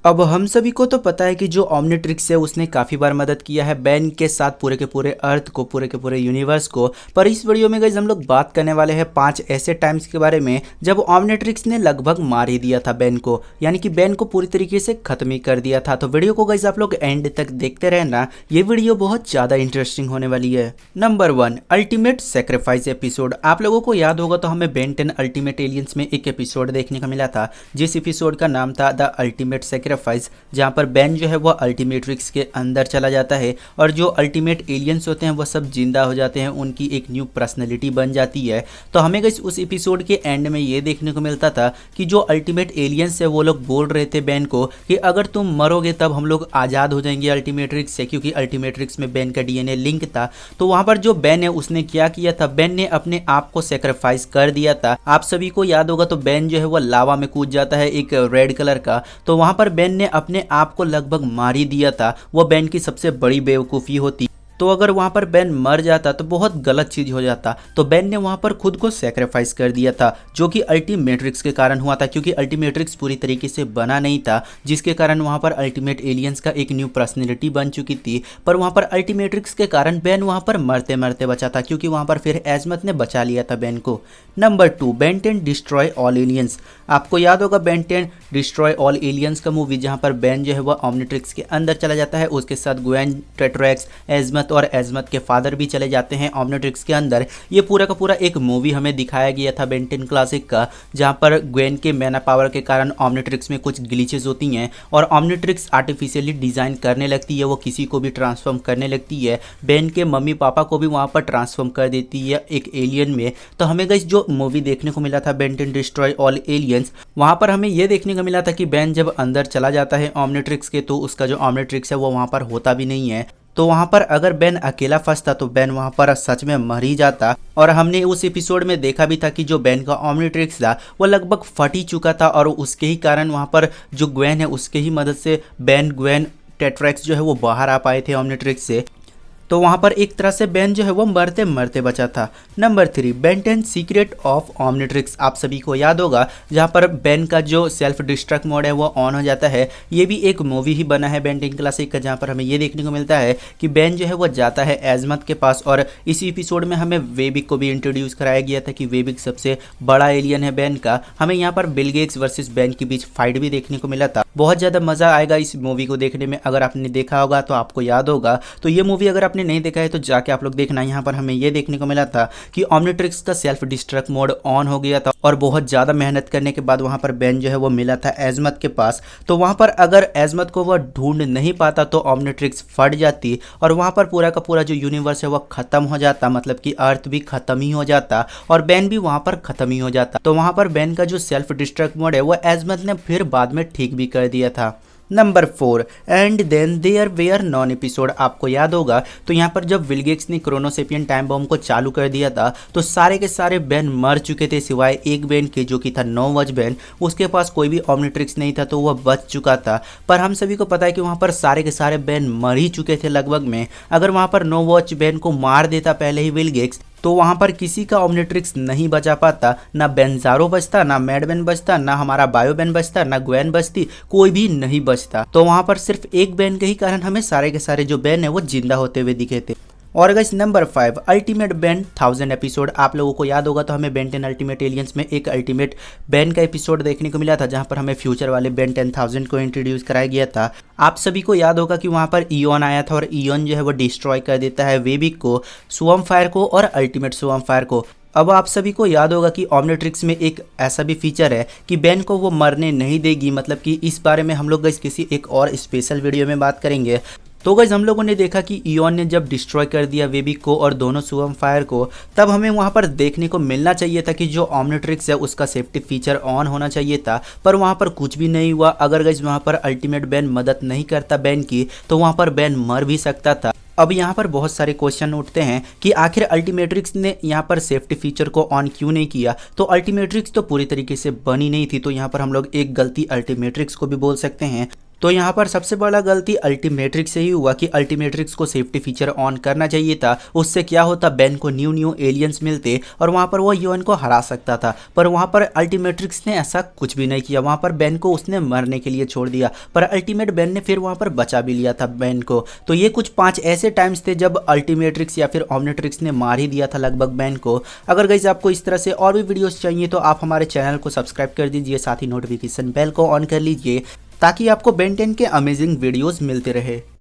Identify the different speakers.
Speaker 1: अब हम सभी को तो पता है कि जो ओमनिट्रिक्स है उसने काफ़ी बार मदद किया है बैन के साथ पूरे के पूरे अर्थ को, पूरे के पूरे यूनिवर्स को। पर इस वीडियो में गाइस हम लोग बात करने वाले हैं 5 ऐसे टाइम्स के बारे में जब ओमनिट्रिक्स ने लगभग मार ही दिया था बैन को, यानी कि बैन को पूरी तरीके से खत्म ही कर दिया था। तो वीडियो को गाइस आप लोग एंड तक देखते रहना, ये वीडियो बहुत ज़्यादा इंटरेस्टिंग होने वाली है। Number 1, ultimate sacrifice episode. आप लोगों को याद होगा तो हमें बेन 10 अल्टीमेट एलियंस में एक एपिसोड देखने को मिला था, जिस एपिसोड का नाम था द अल्टीमेट सेक्रीफाइस, जहां पर बेन जो है वो अल्टीमेट्रिक्स के अंदर चला जाता है और जो अल्टीमेट एलियंस होते हैं वो सब जिंदा हो जाते हैं, उनकी एक न्यू पर्सनैलिटी बन जाती है। तो हमें गाइस उस एपिसोड के एंड में ये देखने को मिलता था कि जो अल्टीमेट एलियंस है वो लोग बोल रहे थे बेन को कि अगर तुम मरोगे तब हम लोग आज़ाद हो जाएंगे अल्टीमेट्रिक्स से, क्योंकि अल्टीमेट्रिक्स में बेन का डीएनए लिंक था। तो वहां पर जो बेन है उसने क्या किया था, बेन ने अपने आप को सेक्रीफाइस कर दिया था। आप सभी को याद होगा तो बेन जो है वो लावा में कूद जाता है एक रेड कलर का, तो वहां पर बेन ने अपने आप को लगभग मार ही दिया था। वो बेन की सबसे बड़ी बेवकूफ़ी होती। तो अगर वहाँ पर बेन मर जाता तो बहुत गलत चीज़ हो जाता। तो बेन ने वहाँ पर खुद को सेक्रीफाइस कर दिया था, जो कि अल्टीमेट्रिक्स के कारण हुआ था, क्योंकि अल्टीमेट्रिक्स पूरी तरीके से बना नहीं था, जिसके कारण वहाँ पर अल्टीमेट एलियंस का एक न्यू पर्सनैलिटी बन चुकी थी। पर वहाँ पर अल्टीमेट्रिक्स के कारण बेन वहाँ पर मरते मरते बचा था, क्योंकि वहाँ पर फिर एजमत ने बचा लिया था बेन को। Number 2, Ben 10 destroy all aliens. आपको याद होगा बेन 10 डिस्ट्रॉय ऑल एलियंस का मूवी, जहाँ पर बेन जो है वह ओमनिट्रिक्स के अंदर चला जाता है, उसके साथ ग्वेन, टेट्रैक्स, एजमत और एजमत के फादर भी चले जाते हैं ओमनिट्रिक्स के अंदर। ये पूरा का पूरा एक मूवी हमें दिखाया गया था बेन 10 क्लासिक का, जहां पर ग्वेन के मैना पावर के कारण ओमनिट्रिक्स में कुछ ग्लिचेस होती हैं और ओमनिट्रिक्स आर्टिफिशियली डिज़ाइन करने लगती है, वो किसी को भी ट्रांसफॉर्म करने लगती है। बेन के मम्मी पापा को भी वहां पर ट्रांसफॉर्म कर देती है एक एलियन में। तो हमें गाइस जो मूवी देखने को मिला था बेन 10 डिस्ट्रॉय ऑल एलियंस, वहां पर हमें यह देखने को मिला था कि बेन जब अंदर चला जाता है ओमनिट्रिक्स के, तो उसका जो ओमनिट्रिक्स है वो वहां पर होता भी नहीं है। तो वहां पर अगर बेन अकेला फंसता तो बेन वहां पर सच में मर ही जाता। और हमने उस एपिसोड में देखा भी था कि जो बेन का ओमनिट्रिक्स था वो लगभग फट ही चुका था, और उसके ही कारण वहां पर जो ग्वेन है उसके ही मदद से बेन, ग्वेन, टेट्रैक्स जो है वो बाहर आ पाए थे ओमनिट्रिक्स से। तो वहां पर एक तरह से बेन जो है वो मरते मरते बचा था। Number 3, Ben 10 secret of Omnitrix. आप सभी को याद होगा जहां पर बेन का जो सेल्फ डिस्ट्रक्ट मोड है वो ऑन हो जाता है। ये भी एक मूवी ही बना है बेन 10 क्लासिक का, जहां पर हमें ये देखने को मिलता है कि बेन जो है वो जाता है एजमत के पास, और इसी एपिसोड में हमें वेबिक को भी इंट्रोड्यूस कराया गया था कि वेबिक सबसे बड़ा एलियन है बेन का। हमें यहाँ पर बिल गेट्स वर्सेस बेन के बीच फाइट भी देखने को मिला था। बहुत ज़्यादा मज़ा आएगा इस मूवी को देखने में, अगर आपने देखा होगा तो आपको याद होगा। तो ये मूवी अगर आपने नहीं देखा है तो जाके आप लोग देखना। यहाँ पर हमें ये देखने को मिला था कि ओमनिट्रिक्स का सेल्फ डिस्ट्रक्ट मोड ऑन हो गया था, और बहुत ज़्यादा मेहनत करने के बाद वहाँ पर बेन जो है वो मिला था एजमत के पास। तो वहाँ पर अगर एजमत को वह ढूंढ नहीं पाता तो ओमनिट्रिक्स फट जाती, और वहाँ पर पूरा का पूरा जो यूनिवर्स है वो खत्म हो जाता, मतलब कि अर्थ भी खत्म ही हो जाता और बेन भी वहाँ पर खत्म ही हो जाता। तो वहाँ पर बेन का जो सेल्फ डिस्ट्रक्ट मोड है वो एजमत ने फिर बाद में ठीक भी कर दिया था। Number 4, and then there were non episode. आपको याद होगा तो यहाँ पर जब विल गेट्स ने क्रोनोसेपियन टाइम बॉम्ब को चालू कर दिया था तो सारे के सारे बेन मर चुके थे, सिवाय एक बेन के जो कि था नो वॉच बेन। उसके पास कोई भी ओमनिट्रिक्स नहीं था तो वह बच चुका था। पर हम सभी को पता है कि वहाँ पर सारे के सारे बेन मर ही चुके थे लगभग में। अगर वहाँ पर नो वॉच बेन को मार देता पहले ही विल गेट्स, तो वहाँ पर किसी का ओमनिट्रिक्स नहीं बचा पाता। ना बेनजारो बचता, ना मैड बेन बचता, ना हमारा बायो बेन बचता, ना ग्वेन बचती, कोई भी नहीं बचता। तो वहाँ पर सिर्फ एक बेन के ही कारण हमें सारे के सारे जो बेन है वो जिंदा होते हुए दिखे थे। और guys number 5, ultimate Ben 1000 episode. आप लोगों को याद होगा तो हमें बेन 10 अल्टीमेट एलियंस में एक अल्टीमेट बेन का एपिसोड देखने को मिला था, जहां पर हमें फ्यूचर वाले बेन 10,000 को इंट्रोड्यूस कराया गया था। आप सभी को याद होगा कि वहां पर इयन आया था, और इयन जो है वो डिस्ट्रॉय कर देता है वेबिक को, स्वॉर्म फायर को और अल्टीमेट स्वॉर्म फायर को। अब आप सभी को याद होगा कि ओमनिट्रिक्स में एक ऐसा भी फीचर है कि बेन को वो मरने नहीं देगी, मतलब कि इस बारे में हम लोग गाइस किसी एक और स्पेशल वीडियो में बात करेंगे। तो गाइस हम लोगों ने देखा कि इयन ने जब डिस्ट्रॉय कर दिया वेबिक को और दोनों स्वॉर्म फायर को, तब हमें वहां पर देखने को मिलना चाहिए था कि जो ओमनिट्रिक्स है उसका सेफ्टी फीचर ऑन होना चाहिए था, पर वहां पर कुछ भी नहीं हुआ। अगर गाइस वहां पर अल्टीमेट बेन मदद नहीं करता बेन की, तो वहां पर बेन मर भी सकता था। अब यहाँ पर बहुत सारे क्वेश्चन उठते हैं कि आखिर अल्टीमेट्रिक्स ने यहाँ पर सेफ्टी फीचर को ऑन क्यों नहीं किया। तो अल्टीमेट्रिक्स तो पूरी तरीके से बनी नहीं थी, तो यहाँ पर हम लोग एक गलती अल्टीमेट्रिक्स को भी बोल सकते हैं। तो यहाँ पर सबसे बड़ा गलती अल्टीमेट्रिक्स से ही हुआ कि अल्टीमेट्रिक्स को सेफ्टी फीचर ऑन करना चाहिए था। उससे क्या होता, बेन को न्यू न्यू एलियंस मिलते और वहाँ पर वो यूएन को हरा सकता था। पर वहाँ पर अल्टीमेट्रिक्स ने ऐसा कुछ भी नहीं किया, वहाँ पर बेन को उसने मरने के लिए छोड़ दिया। पर अल्टीमेट बेन ने फिर वहाँ पर बचा भी लिया था बेन को। तो ये कुछ 5 ऐसे टाइम्स थे जब अल्टीमेट्रिक्स या फिर ऑमनिट्रिक्स ने मार ही दिया था लगभग बेन को। अगर गाइस आपको इस तरह से और भी वीडियोस चाहिए तो आप हमारे चैनल को सब्सक्राइब कर दीजिए, साथ ही नोटिफिकेशन बेल को ऑन कर लीजिए ताकि आपको बेन 10 के अमेजिंग वीडियोस मिलते रहे।